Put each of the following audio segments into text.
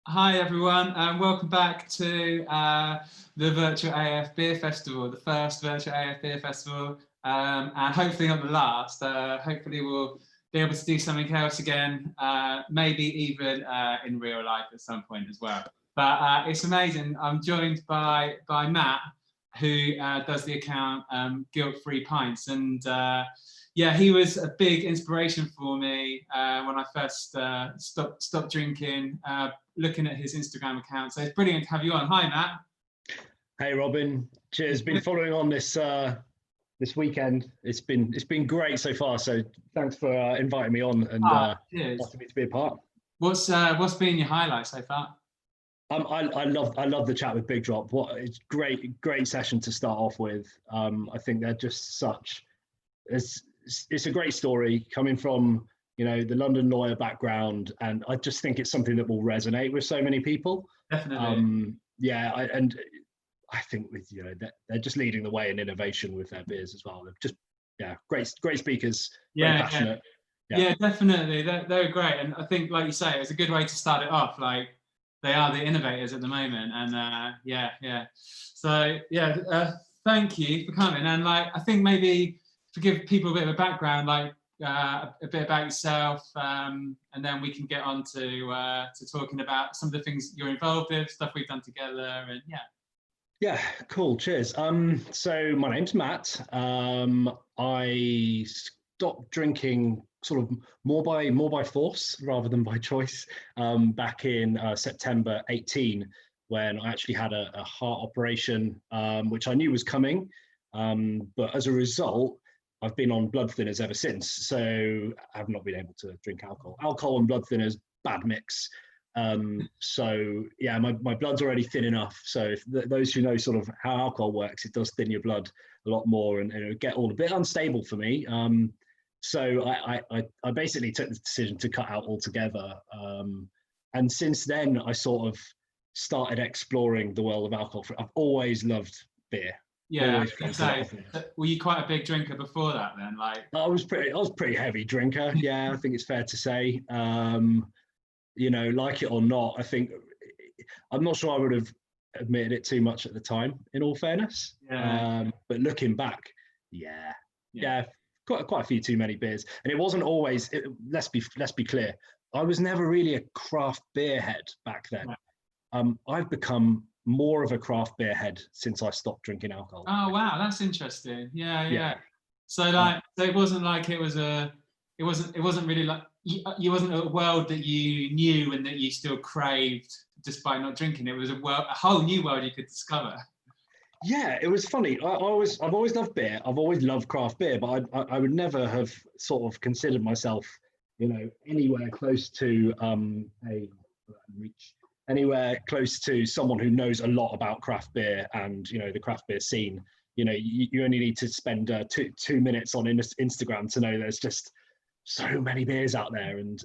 Hi everyone, and welcome back to the virtual AF Beer Festival, the first virtual AF Beer Festival, and hopefully not the last. Hopefully we'll be able to do something else again, maybe even in real life at some point as well. But it's amazing. I'm joined by Matt, who does the account Guilt-Free Pints, and yeah, he was a big inspiration for me when I first stopped drinking. Looking at his Instagram account, so it's brilliant to have you on. Hi, Matt. Hey, Robin. Cheers. Been following on this this weekend. It's been great so far. So thanks for inviting me on and asking me to be a part. What's been your highlight so far? I love the chat with Big Drop. What it's great session to start off with. I think they're just such. It's a great story coming from the London lawyer background, and I just think it's something that will resonate with so many people. Definitely. I think with they're just leading the way in innovation with their beers as well. They're just great speakers. Very passionate. Yeah, definitely. They're great, and I think, like you say, it's a good way to start it off. Like they are the innovators at the moment, and So thank you for coming, and like I think maybe to give people a bit of a background, like a bit about yourself, and then we can get on to talking about some of the things you're involved with, stuff we've done together, and yeah, cool. Cheers. So my name's Matt. I stopped drinking sort of more by force rather than by choice back in September 18, when I actually had a heart operation, which I knew was coming, but as a result, I've been on blood thinners ever since. So I've not been able to drink alcohol. Alcohol and blood thinners, bad mix. So yeah, my blood's already thin enough. So if those who know sort of how alcohol works, it does thin your blood a lot more, and it would get all a bit unstable for me. So I basically took the decision to cut out altogether. And since then, I sort of started exploring the world of alcohol. I've always loved beer. Yeah. Were you quite a big drinker before that then? Like I was pretty heavy drinker. Yeah, I think it's fair to say. Like it or not, I think I'm not sure I would have admitted it too much at the time, in all fairness. But looking back, quite a few too many beers. And it wasn't always. Let's be clear. I was never really a craft beer head back then. I've become more of a craft beer head since I stopped drinking alcohol. Oh wow, that's interesting. Yeah. So like, so it wasn't like it wasn't really like you wasn't a world that you knew and that you still craved despite not drinking. It was a whole new world you could discover. Yeah, it was funny. I've always loved beer. I've always loved craft beer, but I would never have sort of considered myself, anywhere close to anywhere close to someone who knows a lot about craft beer and the craft beer scene. You only need to spend 2 minutes on Instagram to know there's just so many beers out there, and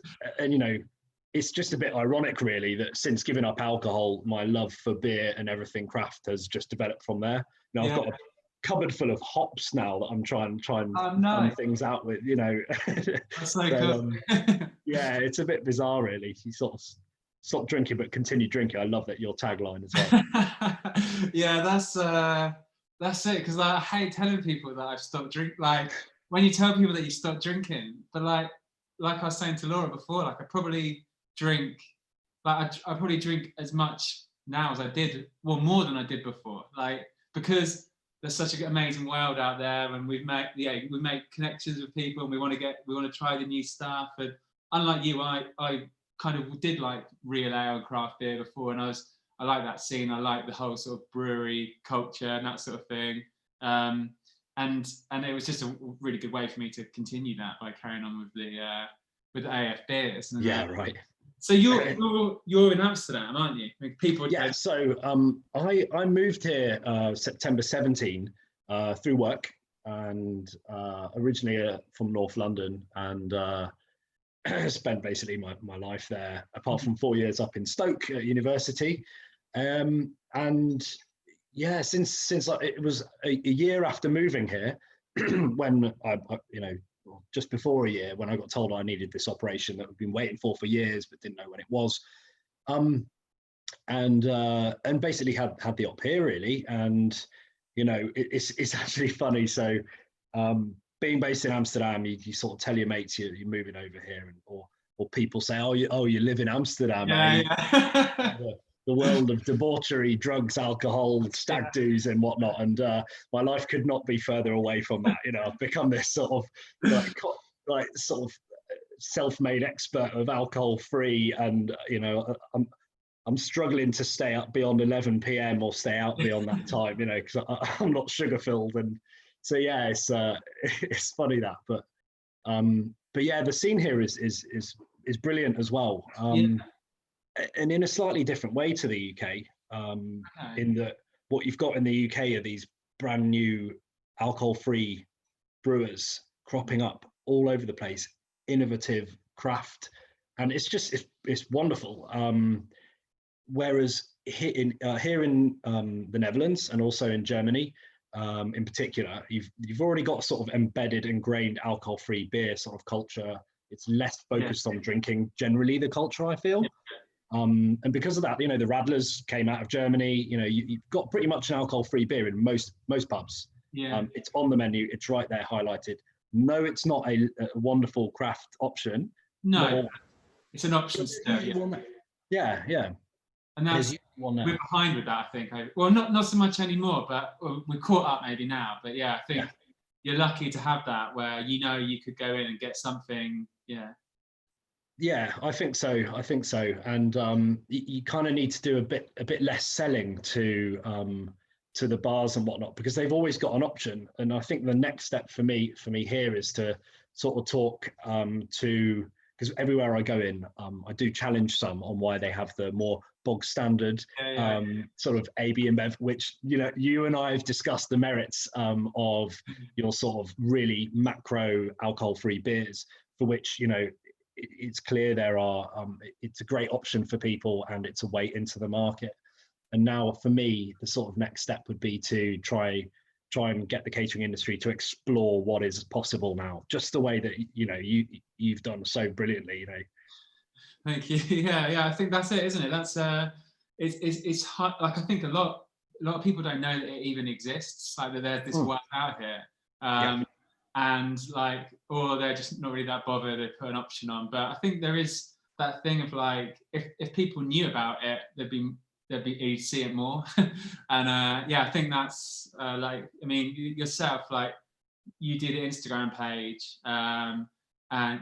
it's just a bit ironic really that since giving up alcohol, my love for beer and everything craft has just developed from there. I've got a cupboard full of hops now that I'm trying fun things out with. That's so cool. Yeah, it's a bit bizarre really. You sort of stop drinking but continue drinking. I love that your tagline as well. Yeah, that's it, because I hate telling people that I've stopped drinking. Like when you tell people that you stopped drinking, but like I was saying to Laura before, like I probably drink I probably drink as much now as I did, well, more than I did before, like because there's such an amazing world out there, and we make connections with people, and we want to try the new stuff. And unlike you, I kind of did like real ale and craft beer before, and I like that scene. I like the whole sort of brewery culture and that sort of thing. And it was just a really good way for me to continue that by carrying on with the AF beers. And, right. So you're in Amsterdam, aren't you? So I moved here September 17 through work, and originally from North London, and spent basically my life there, apart from 4 years up in Stoke at university. And yeah, since it was a year after moving here, when I just before a year, when I got told I needed this operation that I've been waiting for years but didn't know when it was. and basically had the op here really. And you know, it's actually funny. So being based in Amsterdam, you sort of tell your mates you're moving over here, and or people say, oh you live in Amsterdam, eh? Yeah. The world of debauchery, drugs, alcohol, stag do's and whatnot. And my life could not be further away from that. You know, I've become this sort of like sort of self-made expert of alcohol free, and you know, I'm struggling to stay up beyond 11 p.m. or stay out beyond that time, you know, because I'm not sugar filled. And so yeah, it's funny that, but yeah, the scene here is brilliant as well. And in a slightly different way to the UK, in that what you've got in the UK are these brand new alcohol-free brewers cropping up all over the place, innovative craft, and it's wonderful. Whereas here in the Netherlands and also in Germany, in particular, you've already got sort of embedded, ingrained alcohol-free beer sort of culture. It's less focused on drinking generally, the culture, I feel. And because of that, you know, the Radlers came out of Germany. You know, you've got pretty much an alcohol-free beer in most pubs. It's on the menu. It's right there highlighted. No, it's not a wonderful craft option. No, it's an option still. Yeah. And that's we're behind with that, I think. Well, not so much anymore, but we're caught up maybe now. But yeah, I think you're lucky to have that, where you know you could go in and get something. Yeah, I think so. And you kind of need to do a bit less selling to the bars and whatnot, because they've always got an option. And I think the next step for me here is to sort of talk to, because everywhere I go in, I do challenge some on why they have the more bog standard sort of AB InBev, which, you know, you and I have discussed the merits of your sort of really macro alcohol-free beers, for which, you know, it's clear there are, it's a great option for people and it's a way into the market. And now for me, the sort of next step would be to try and get the catering industry to explore what is possible now, just the way that, you know, you've done so brilliantly, you know. Thank you. Yeah, I think that's it, isn't it? That's it's hard. Like, I think a lot of people don't know that it even exists, like that there's this work out here. And like, or they're just not really that bothered, they put an option on. But I think there is that thing of like, if people knew about it, you'd see it more. And I think that's like, I mean, yourself, like, you did an Instagram page, and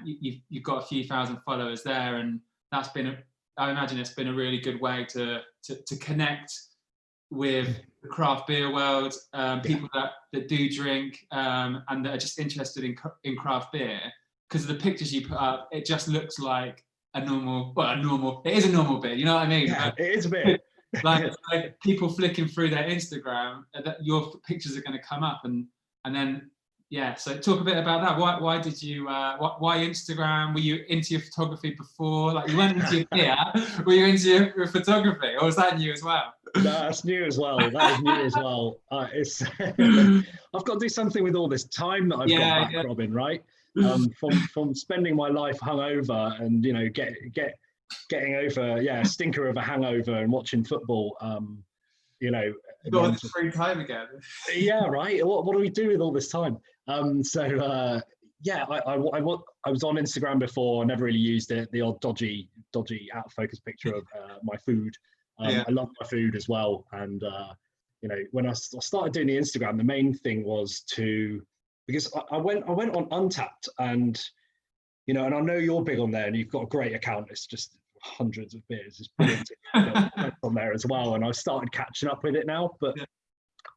you've got a few thousand followers there, and that's been I imagine it's been a really good way to connect with the craft beer world, people that do drink, and that are just interested in craft beer. Because of the pictures you put up, it just looks like it is a normal beer, you know what I mean? Yeah, it is a beer. like people flicking through their Instagram, that your pictures are going to come up, and then so talk a bit about that. Why did you why Instagram? Were you into your photography before? Like, you weren't into your beer, were you into your photography, or was that new as well? No, that's new as well. That is new as well. It's I've got to do something with all this time that I've got back, Robin, right? From spending my life hungover and, you know, getting over a stinker of a hangover and watching football, you know, you got this free time again. Yeah, right. What do we do with all this time? I was on Instagram before. I never really used it. The odd dodgy out of focus picture of my food. I love my food as well. And you know, when I started doing the Instagram, the main thing was because I went on Untapped, and you know, and I know you're big on there, and you've got a great account. It's just hundreds of beers. It's brilliant on there as well. And I started catching up with it now. But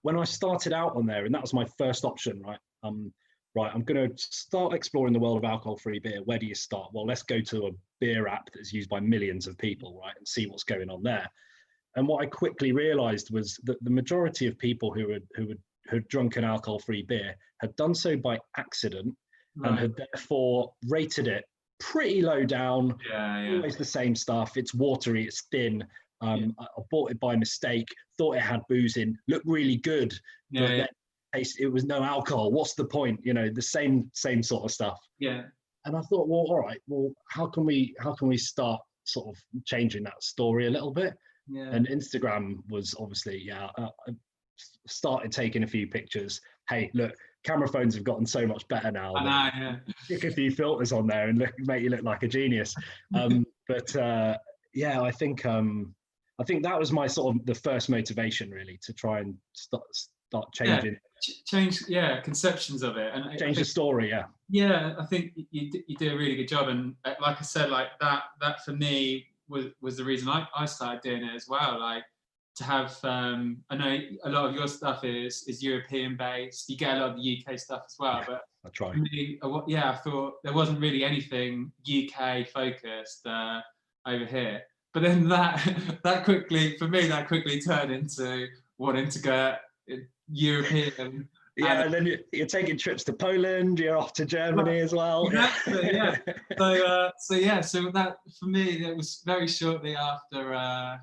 when I started out on there, and that was my first option, right? I'm going to start exploring the world of alcohol-free beer. Where do you start? Well, let's go to a beer app that's used by millions of people, right, and see what's going on there. And what I quickly realized was that the majority of people who had drunken alcohol-free beer had done so by accident, and had therefore rated it pretty low down. Always the same stuff. It's watery, it's thin. I bought it by mistake, thought it had booze in, looked really good, but then it was no alcohol. What's the point? You know, the same sort of stuff. And I thought, well, all right, well, how can we start sort of changing that story a little bit? Yeah. And Instagram was obviously, I started taking a few pictures. Hey, look, camera phones have gotten so much better now. I know, yeah. Stick a few filters on there and make you look like a genius. Yeah, I think that was my sort of the first motivation really to try and start changing. Change, conceptions of it, and change the story. Yeah, I think you do a really good job, and like I said, like that for me was the reason I started doing it as well. Like to have, I know a lot of your stuff is European based. You get a lot of the UK stuff as well, but I try. For me, I thought there wasn't really anything UK focused over here. But then that quickly turned into wanting to go European. Yeah, and then you're taking trips to Poland. You're off to Germany as well. Exactly. Yeah. So that for me, it was very shortly after I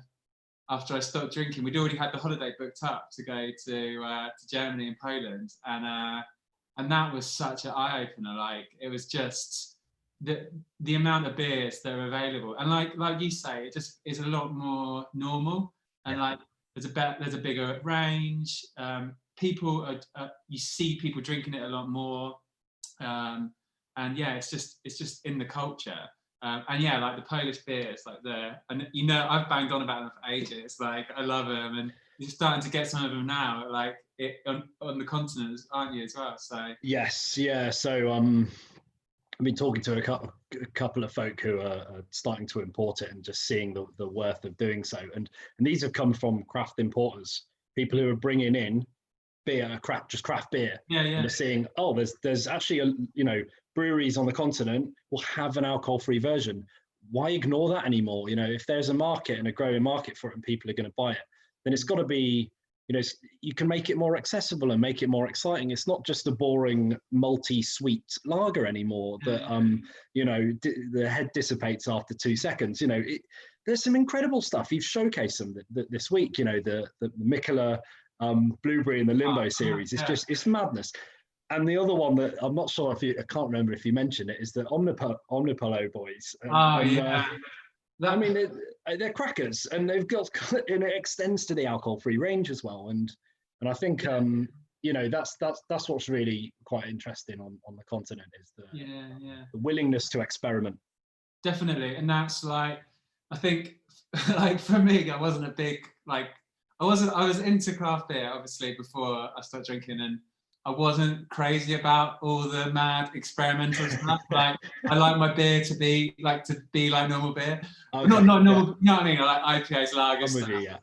stopped drinking. We'd already had the holiday booked up to go to Germany and Poland, and that was such an eye opener. Like it was just the amount of beers that are available, and like you say, it just is a lot more normal, and like there's a bigger range. People you see people drinking it a lot more, and it's just in the culture. And like the Polish beers, like I've banged on about them for ages. Like I love them, and you're starting to get some of them now, like on the continent, aren't you as well? So yes, yeah. So I've been talking to a couple of folk who are starting to import it and just seeing the worth of doing so. And these have come from craft importers, people who are bringing in beer, craft beer, and are seeing, there's actually breweries on the continent will have an alcohol-free version. Why ignore that anymore? If there's a market and a growing market for it and people are going to buy it, then it's got to be, you can make it more accessible and make it more exciting. It's not just a boring multi-sweet lager anymore that the head dissipates after 2 seconds. There's some incredible stuff. You've showcased them this week. The Mikkeller Blueberry in the Limbo series. It's madness. And the other one that I'm not sure I can't remember if you mentioned it, is the Omnipolo boys. I mean, they're crackers, and they've got, and it extends to the alcohol-free range as well. And I think that's what's really quite interesting on the continent, is the willingness to experiment. Definitely, and that's like, I think, like for me, I wasn't a big I was into craft beer obviously before I started drinking, and I wasn't crazy about all the mad experimental stuff. Like I like my beer to be like normal beer, not normal. You know what I mean? I like IPAs, lagers, stuff. You,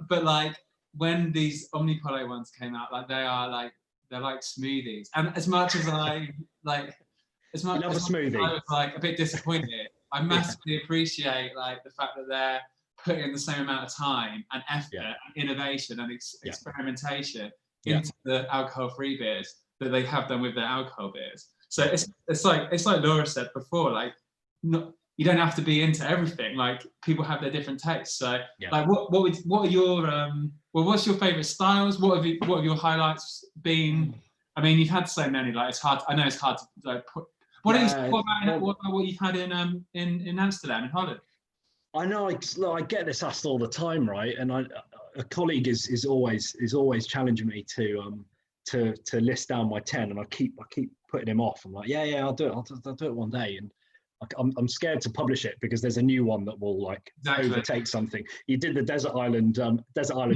But like when these Omnipolo ones came out, like they're like smoothies. And as much as I was like a bit disappointed, I massively appreciate like the fact that they're putting in the same amount of time and effort and innovation and experimentation into the alcohol-free beers that they have done with their alcohol beers. So it's like Laura said before, like you don't have to be into everything. Like people have their different tastes. So like what are your what's your favorite styles? What have your highlights been? I mean, you've had so many. Like I know it's hard to like put. What about what you've had in Amsterdam, in Holland? I know I get this asked all the time, right? And a colleague is always challenging me to list down my 10, and I keep putting him off. I'm like, I'll do it. I'll do it one day, and I'm scared to publish it because there's a new one that will overtake something. You did the desert island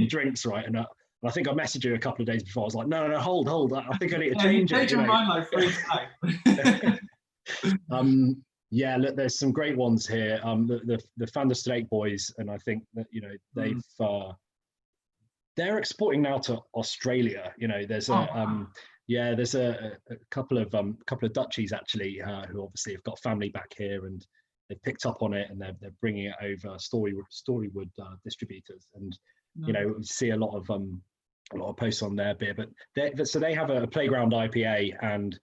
drinks, right? And I think I messaged you a couple of days before. I was like, no, hold. I think I need to change it. Your mind like 3 times. Look, there's some great ones here. The Van der Streek boys, and I think that they're exporting now to Australia. There's a couple of Dutchies actually who obviously have got family back here, and they've picked up on it, and they're bringing it over Storywood distributors, and we see a lot of posts on their beer. But they have a Playground IPA, and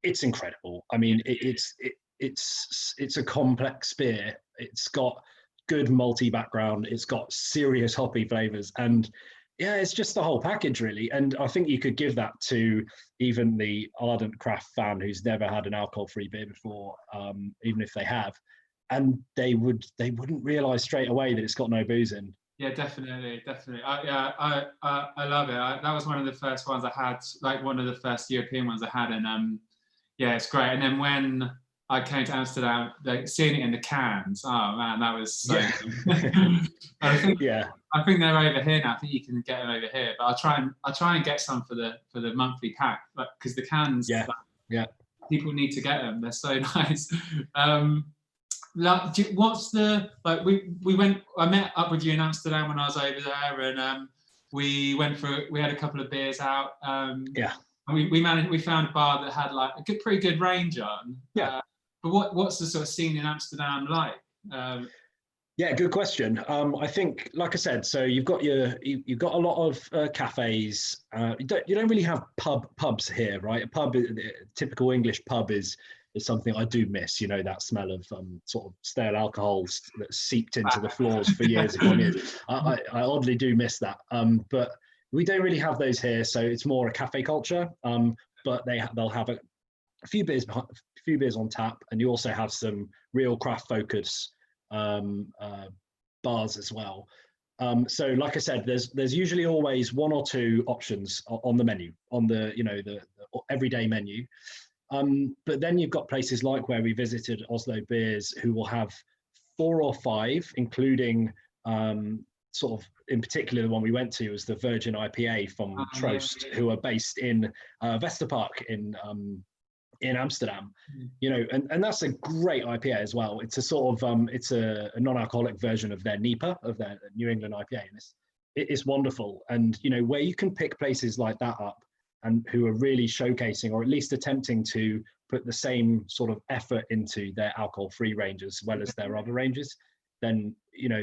it's incredible. I mean, it's a complex beer. It's got good malty background. It's got serious hoppy flavors, and it's just the whole package really. And I think you could give that to even the ardent craft fan who's never had an alcohol-free beer before, even if they have, and they wouldn't realize straight away that it's got no booze in. Yeah, definitely, definitely. I love it. That was one of the first ones I had, like one of the first European ones I had, and yeah, it's great. And then when I came to Amsterdam, like seeing it in the cans, oh man, that was so Yeah. good. I think Yeah. I think they're over here now. I think you can get them over here, but I'll try and get some for the monthly pack, like because the cans, Yeah. like, Yeah. people need to get them. They're so nice. Um, like, what's the like? We went. I met up with you in Amsterdam when I was over there, and we had a couple of beers out. Yeah. And we found a bar that had like a pretty good range on. Yeah. But what's the sort of scene in Amsterdam like? Um, Yeah, good question. I think, like I said, so you've got you've got a lot of cafes. You don't really have pubs here, right? A pub, a typical English pub is something I do miss. You know, that smell of sort of stale alcohols that seeped into the floors for years upon years. I oddly do miss that. But we don't really have those here, so it's more a cafe culture. But they'll have a few beers on tap, and you also have some real craft focus bars as well. So like I said, there's usually always one or two options on the menu, on the the everyday menu. But then you've got places like where we visited, Oslo Beers, who will have 4 or 5, including sort of, in particular, the one we went to was the Virgin IPA from Troost, who are based in Vesterpark in Amsterdam. And that's a great IPA as well. It's a sort of it's a non-alcoholic version of their NEPA, of their New England IPA, and it's wonderful. And where you can pick places like that up, and who are really showcasing, or at least attempting to put the same sort of effort into their alcohol-free ranges as well as their other ranges, then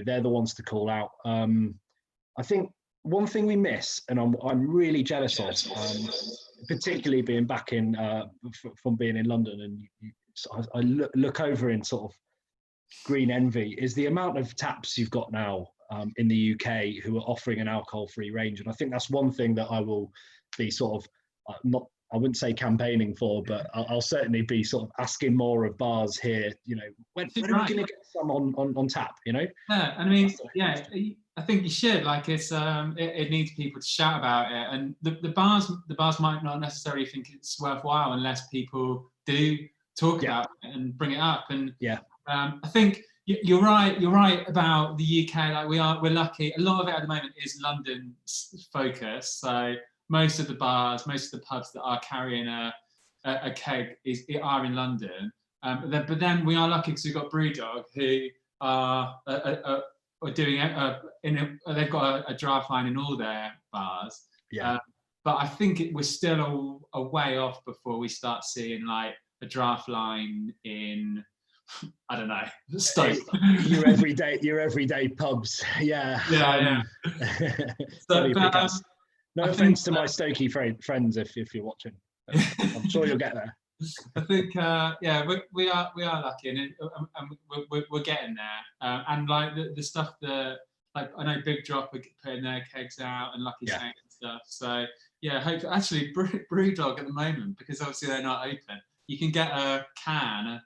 they're the ones to call out. I think one thing we miss, and I'm really jealous of, particularly being back in from being in London, and I look over in sort of green envy, is the amount of taps you've got now in the UK who are offering an alcohol-free range. And I think that's one thing that I will be sort of I wouldn't say campaigning for, but I'll certainly be sort of asking more of bars here, when are we going to get some on tap, Yeah, I mean, yeah, I think you should. Like, it needs people to shout about it, and the bars might not necessarily think it's worthwhile unless people do talk about it and bring it up. And I think you're right about the UK. Like, we're lucky. A lot of it at the moment is London focused. So most of the bars, most of the pubs that are carrying a keg are in London. But then we are lucky because we've got BrewDog, who are doing they've got a draft line in all their bars. But I think we're still a way off before we start seeing like a draft line in, I don't know, Stoke. your everyday pubs. Yeah. No offense to my Stokey friends if you're watching. I'm sure you'll get there. I think we are lucky, and we're getting there. And like the stuff that, like, I know Big Drop are putting their kegs out, and Lucky Saint and stuff. So yeah, hopefully, actually BrewDog at the moment, because obviously they're not open, you can get a can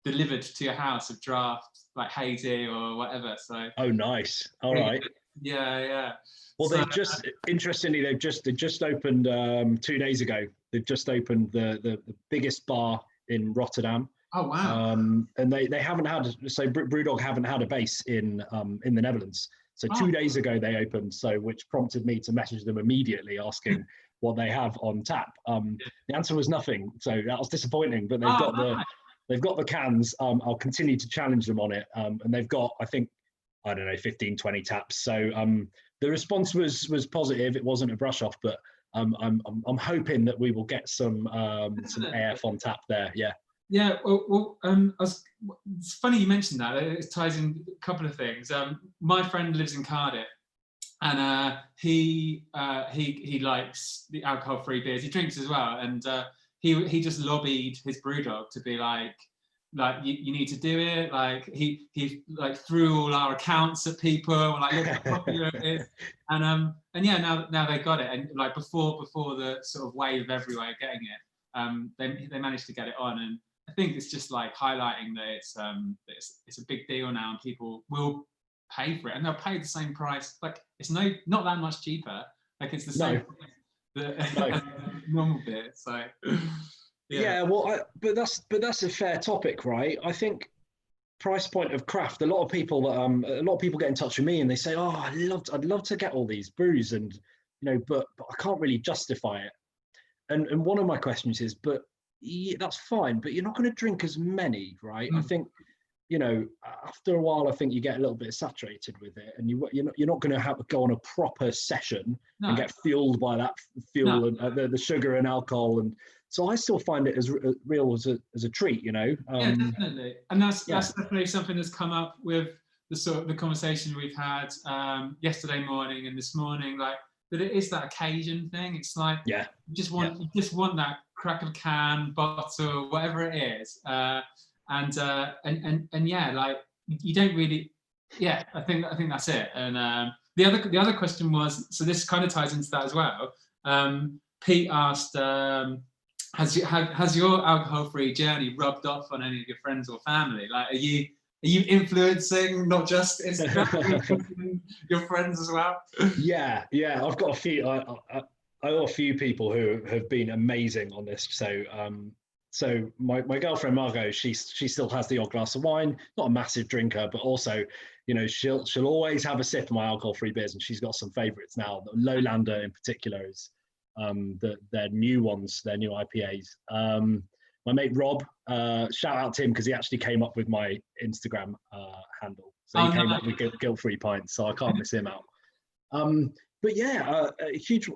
delivered to your house of draft, like hazy or whatever. So nice. All right. Yeah. Well, they've just opened 2 days ago. They've just opened the biggest bar in Rotterdam. Oh wow! And they haven't had, so BrewDog haven't had a base in the Netherlands. So 2 days ago they opened, which prompted me to message them immediately asking what they have on tap. The answer was nothing, so that was disappointing. But they've got the cans. I'll continue to challenge them on it, and they've got, I think, I don't know, 15, 20 taps. So the response was positive. It wasn't a brush off, but I'm hoping that we will get some AF on tap there. Yeah. Yeah. Well, it's funny you mentioned that. It ties in a couple of things. My friend lives in Cardiff, and he likes the alcohol-free beers. He drinks as well, and he just lobbied his BrewDog to be like you need to do it. Like he like threw all our accounts at people, like look how popular it is. And yeah, now they got it, and like before the sort of wave everywhere getting it, they managed to get it on. And I think it's just like highlighting that it's a big deal now, and people will pay for it, and they'll pay the same price. Like it's not that much cheaper. Like it's the same as normal beer. So yeah, well, but that's a fair topic, right? I think price point of craft. A lot of people get in touch with me and they say, "Oh, I'd love to get all these brews, and but I can't really justify it." And one of my questions is, but yeah, that's fine, but you're not going to drink as many, right? I think after a while, I think you get a little bit saturated with it, and you're not going to have to go on a proper session and get fueled by that fuel and the sugar and alcohol. And so I still find it as real as a treat, yeah, definitely. And that's definitely something that's come up with the conversation we've had yesterday morning and this morning, like that it is that occasion thing. It's like you just want that crack of a can, bottle, whatever it is. And yeah, like you don't really, I think that's it. And the other question was, so this kind of ties into that as well. Pete asked, has your alcohol-free journey rubbed off on any of your friends or family? Like, are you influencing not just Instagram, your friends as well? Yeah, I've got a few. I got a few people who have been amazing on this. So my girlfriend Margot, she still has the odd glass of wine. Not a massive drinker, but also, she'll always have a sip of my alcohol-free beers, and she's got some favourites now. The Lowlander in particular is their new ones, their new IPAs. My mate Rob, shout out to him because he actually came up with my Instagram handle. So he came up with Guilt-Free Pints, so I can't miss him out. But yeah, a huge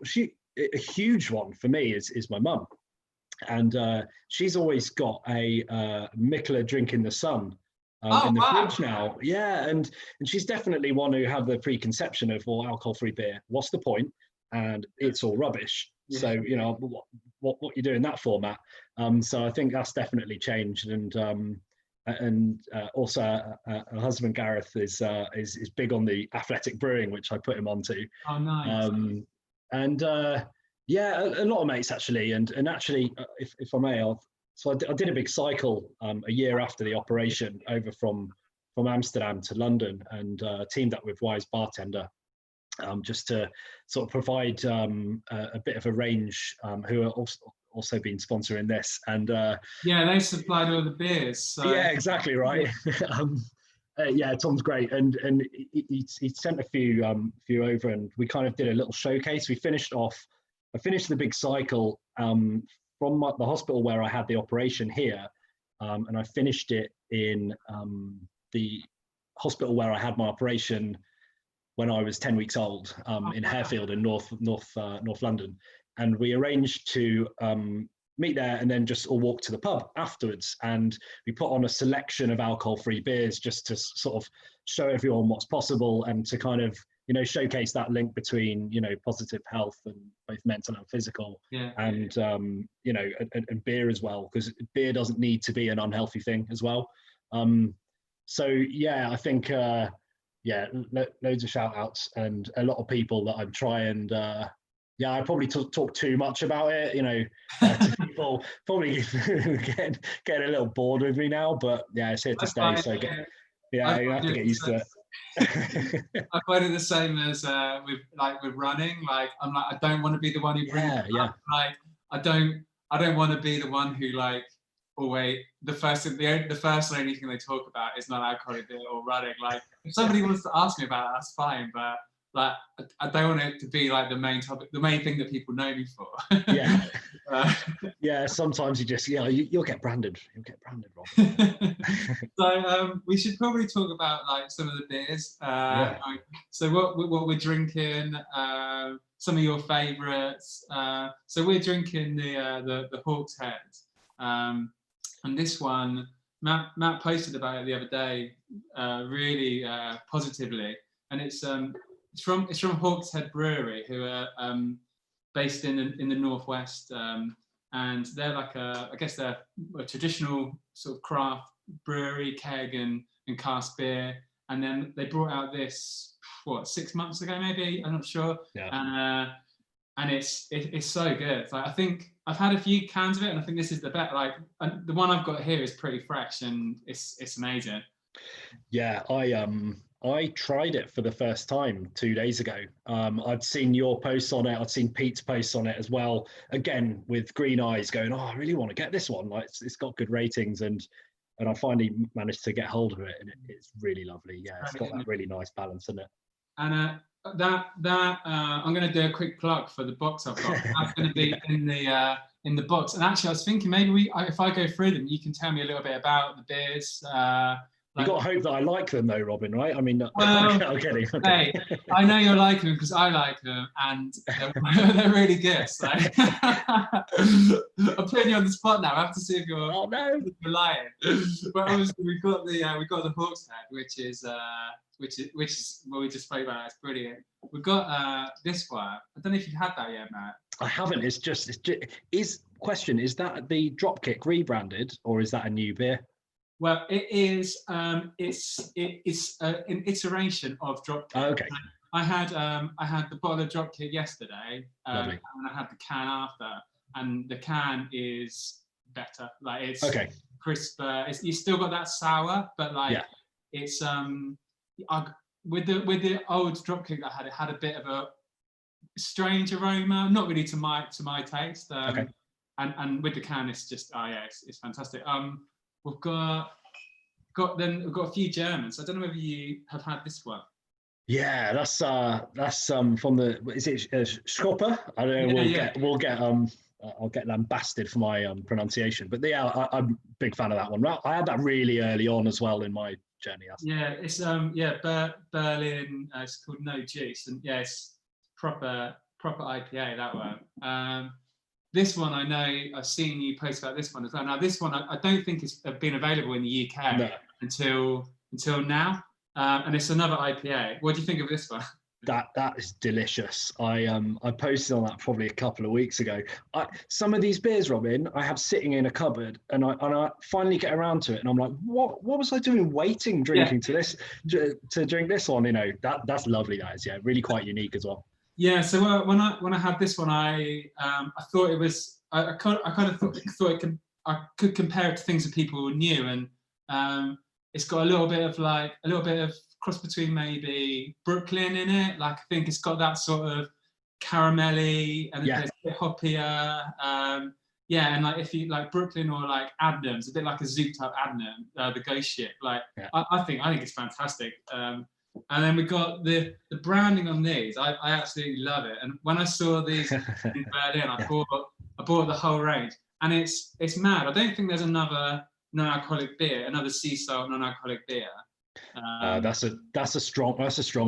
one for me is my mum. And she's always got a Mikkeller Drink in the Sun in the fridge now. Yeah, and she's definitely one who have the preconception of, well, alcohol-free beer, what's the point? And it's all rubbish. Yeah. So, what you do in that format. So I think that's definitely changed. And also her husband Gareth is big on the athletic brewing, which I put him onto. Oh, nice. Yeah, a lot of mates actually, and actually, if I may, I did a big cycle a year after the operation over from Amsterdam to London, and teamed up with Wise Bartender, just to sort of provide a bit of a range, who are also been sponsoring this, and they supplied all the beers. So. Yeah, exactly right. Tom's great, and he sent a few over, and we kind of did a little showcase. I finished the big cycle from the hospital where I had the operation here, and I finished it in the hospital where I had my operation when I was 10 weeks old, in Harefield in North London. And we arranged to meet there and then just all walk to the pub afterwards. And we put on a selection of alcohol-free beers just to sort of show everyone what's possible, and to kind of showcase that link between positive health, and both mental and physical, and beer as well, because beer doesn't need to be an unhealthy thing as well. So yeah, I think loads of shout outs, and a lot of people that I'm trying. I probably talk too much about it, to people probably getting a little bored with me now, but yeah, it's here to stay. So you have to get used to it. I find it the same as with running. Like I'm like, I don't want to be the one who brings it up. Like I don't want to be the one who like always the first and only thing they talk about is not alcoholic beer or running. Like if somebody wants to ask me about it, that's fine, but like I don't want it to be like the main topic, the main thing that people know me for. Sometimes you just you'll get branded. You'll get branded, Rob. So we should probably talk about like some of the beers. So what we're drinking, some of your favourites. So we're drinking the Hawk's Head, and this one Matt posted about it the other day, really positively, and it's from Hawk's Head Brewery, who are based in the northwest, and they're like I guess they're a traditional sort of craft brewery, keg and cask beer, and then they brought out this 6 months ago maybe, I'm not sure, and it's so good. Like I think I've had a few cans of it, and I think this is the best. Like the one I've got here is pretty fresh, and it's amazing. Yeah, I tried it for the first time 2 days ago. I'd seen your posts on it. I'd seen Pete's posts on it as well. Again, with green eyes, going, "Oh, I really want to get this one. Like, it's got good ratings," and I finally managed to get hold of it, and it's really lovely. Yeah, it's got that really nice balance in it. And I'm going to do a quick plug for the box I've got. That's going to be in the box. And actually, I was thinking maybe if I go through them, you can tell me a little bit about the beers. You got to hope that I like them, though, Robin. Right? I mean, well, I'm kidding. Hey, I know you're liking them because I like them, and they're really good. So I'm putting you on the spot now. I have to see if you're, you're lying. But obviously, we've got the Hawk's Head, which is what we just spoke about. It's brilliant. We've got this one. I don't know if you've had that yet, Matt. I haven't. Is that the Dropkick rebranded, or is that a new beer? Well, it is. It's an iteration of Dropkick. Oh, okay. I had the bottle of Dropkick yesterday, and I had the can after, and the can is better. Like it's crisper. You still got that sour, but like it's with the old Dropkick I had, it had a bit of a strange aroma, not really to my taste. And with the can, it's just it's fantastic. We've got a few Germans. I don't know whether you have had this one. Yeah, that's from the, is it Schopper? I don't know. We'll get I'll get lambasted for my pronunciation, but yeah, I'm a big fan of that one. I had that really early on as well in my journey. It's Berlin. It's called No Juice, and it's proper IPA, that one. This one, I know I've seen you post about this one as well. Now, this one I don't think it's been available in the UK until now, and it's another IPA. What do you think of this one? That is delicious. I posted on that probably a couple of weeks ago. Some of these beers, Robin, I have sitting in a cupboard, and I finally get around to it, and I'm like, what was I doing drinking to drink this one? You know, that's lovely. That is, really quite unique as well. Yeah, so when I had this one, I thought it was I kind of thought I could compare it to things that people knew, and it's got a little bit of cross between maybe Brooklyn in it. Like I think it's got that sort of caramelly and it's a bit hoppier. And like if you like Brooklyn or like Adnams, a bit like a zooped up Adnam, the ghost ship. Like I think it's fantastic. And then we got the branding on these. I absolutely love it. And when I saw these in Berlin, I bought the whole range. And it's mad. I don't think there's another non-alcoholic beer, another sea salt non-alcoholic beer. That's a strong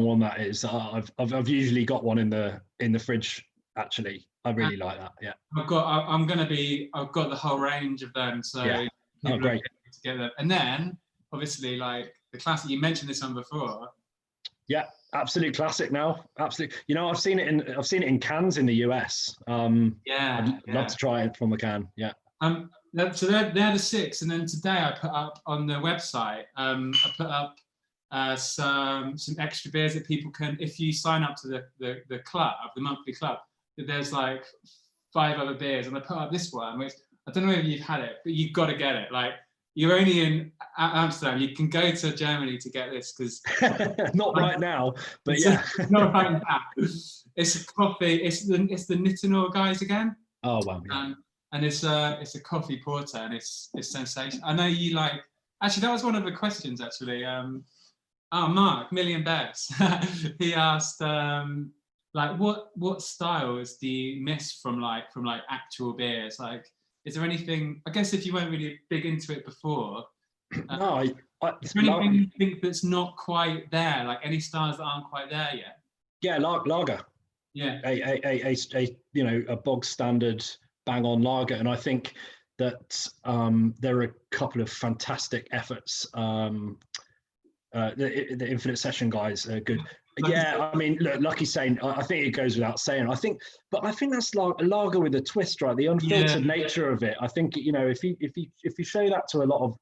one. That is. I've usually got one in the fridge. Actually, I really like that. Yeah. I've got the whole range of them. So great. Together. And then obviously like the classic. You mentioned this one before. Yeah, absolute classic now. Absolutely. You know, I've seen it in cans in the US. I'd love to try it from the can. Yeah. So they're the 6, and then today I put up on the website. I put up some extra beers that people can, if you sign up to the club, the monthly club. There's like 5 other beers, and I put up this one, which I don't know if you've had it, but you've got to get it. Like you're only in Amsterdam, you can go to Germany to get this because not right now, but not right now. It's a coffee. It's the Nittenor guys again. Oh wow. And it's a coffee porter, and it's sensational. I know you like. Actually, that was one of the questions. Actually, Mark Million Bears. He asked like what styles do you miss from actual beers? Like, is there anything? I guess if you weren't really big into it before, is there anything you think that's not quite there? Like any styles that aren't quite there yet? Yeah, lager. Yeah, a bog standard bang on lager, and I think that there are a couple of fantastic efforts. The Infinite Session guys are good. Yeah, I mean, look, Lucky's saying, I think it goes without saying. I think that's a lager with a twist, right? The unfiltered nature of it. I think if you show that to a lot of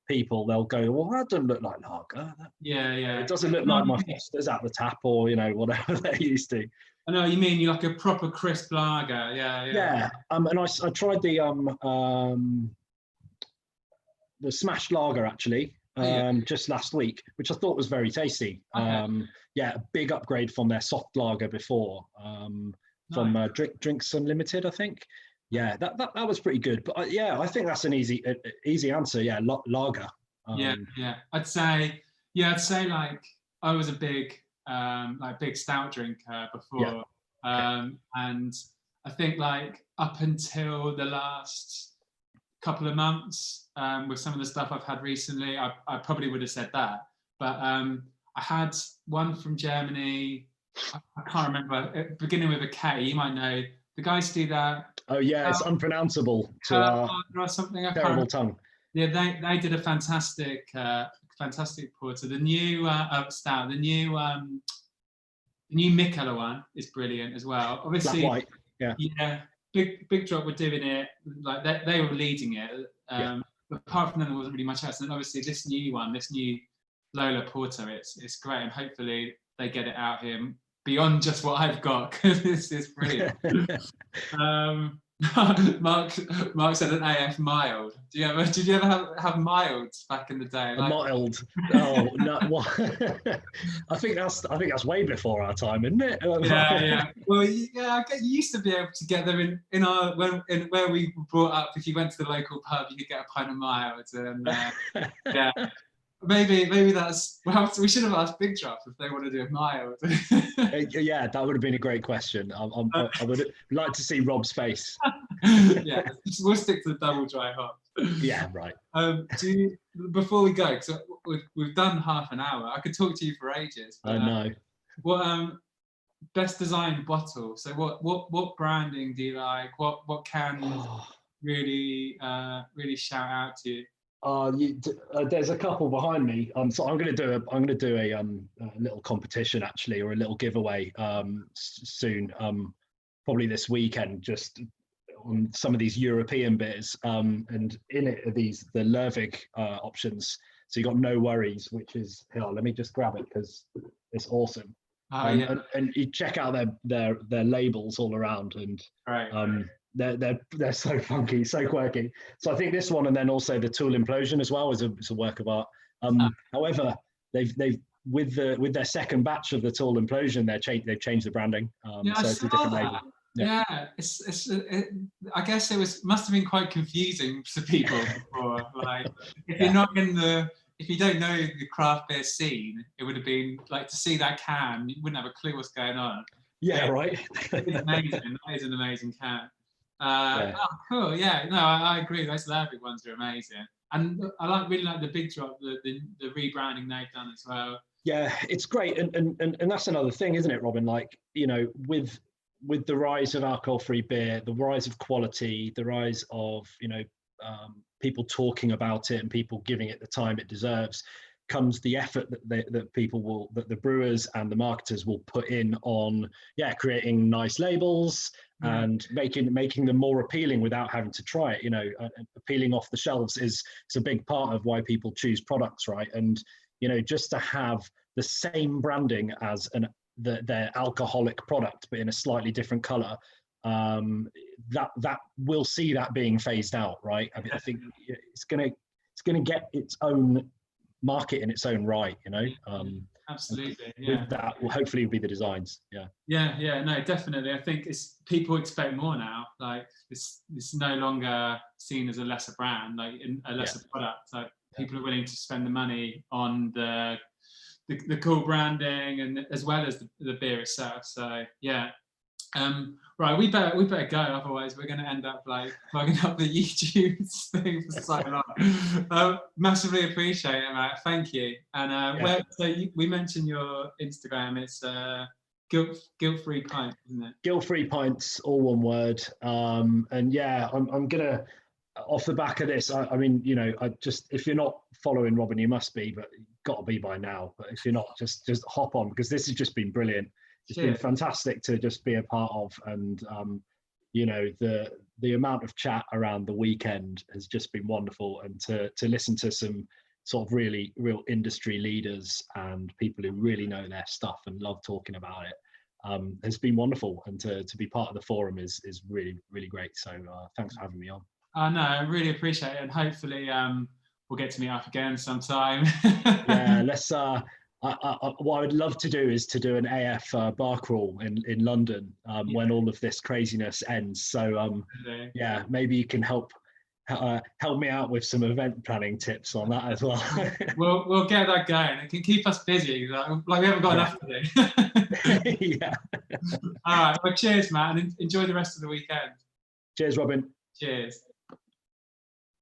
people, they'll go, well, that doesn't look like lager. It doesn't look like my Foster's at the tap or whatever they're used to. I know what you mean. You like a proper crisp lager. Yeah. And I tried the smashed lager actually. just last week, which I thought was very tasty. Okay. Yeah, a big upgrade from their soft lager before, from Nice. Drinks Unlimited, I think. Yeah, that was pretty good. But yeah, I think that's an easy answer. Yeah, lager. Yeah, yeah. I'd say like I was a big big stout drinker Yeah. before. Okay. And I think like up until the last couple of months, with some of the stuff I've had recently, I probably would have said that. But I had one from Germany. I can't remember, beginning with a K. You might know the guys do that. Oh yeah, it's unpronounceable to Kurt our or something. I can't terrible remember. tongue. Yeah, they did a fantastic porter. The new stout, the new Mikkeller one is brilliant as well. Flat Obviously, white. Yeah. yeah, Big Drop were doing it, like they were leading it. Yeah. But apart from that, there wasn't really much else. And obviously, this new Lola Porter, it's great, and hopefully they get it out here beyond just what I've got, because this is brilliant. Mark said an AF mild. Did you ever have milds back in the day? A mild. Oh no! What? I think that's way before our time, isn't it? Yeah. Well, yeah. I guess you used to be able to get them in our where we were brought up. If you went to the local pub, you could get a pint of milds, and yeah. Maybe that's we should have asked Big Drop if they want to do a mild. Yeah, that would have been a great question. I would like to see Rob's face. Yeah, we'll stick to the double dry hop. Yeah, right. Before we go, because we've done half an hour, I could talk to you for ages. But, I know. What best designed bottle? So what branding do you like? What cans really shout out to you? There's a couple behind me. So I'm going to do a little competition actually, or a little giveaway soon. Probably this weekend, just on some of these European beers. And in it are the Lervig options. So you got No Worries, which is here. Let me just grab it because it's awesome. Yeah. And you check out their labels all around, and right. They're so funky, so quirky. So I think this one, and then also the Tool Implosion as well, is a work of art. However, they've with their second batch of the Tool Implosion, they've changed the branding. So it's a different label. Yeah, I guess must have been quite confusing to people before. Like, if you don't know the craft beer scene, it would have been like to see that can, you wouldn't have a clue what's going on. Yeah, right. It's amazing. That is an amazing can. Oh, cool. Yeah, no, I agree. Those Lervig ones are amazing, and I really like the Big Drop, the rebranding they've done as well. Yeah, it's great, and that's another thing, isn't it, Robin? Like, with the rise of alcohol-free beer, the rise of quality, the rise of people talking about it and people giving it the time it deserves, comes the effort that the brewers and the marketers will put in on creating nice labels and making them more appealing without having to try it. Appealing off the shelves is a big part of why people choose products, right? And just to have the same branding as their alcoholic product but in a slightly different color, that we'll see that being phased out, right? I think it's gonna get its own market in its own right, Absolutely. With that will hopefully be the designs. No, definitely. I think people expect more now. Like it's no longer seen as a lesser brand, like a lesser product. Like people are willing to spend the money on the cool branding and as well as the beer itself. So yeah. Right, we better go, otherwise we're going to end up like plugging up the YouTube thing for so long. Massively appreciate it, Matt. Thank you. And we mentioned your Instagram. It's guilt-free pint, isn't it? Guilt-free pints, all one word. And yeah, I'm gonna, off the back of this, I mean, if you're not following Robin, you must be, but you've got to be by now. But if you're not, just hop on, because this has just been brilliant. It's been fantastic to just be a part of, and the amount of chat around the weekend has just been wonderful, and to listen to some sort of real industry leaders and people who really know their stuff and love talking about it has been wonderful, and to be part of the forum is really, really great. So thanks for having me on. No, I really appreciate it, and hopefully we'll get to meet up again sometime. Yeah, let's. What I would love to do is to do an AF bar crawl in London when all of this craziness ends. So yeah, maybe you can help me out with some event planning tips on that as well. We'll get that going. It can keep us busy. Like we haven't got enough to do. Yeah. All right. Well, cheers, Matt, and enjoy the rest of the weekend. Cheers, Robin. Cheers.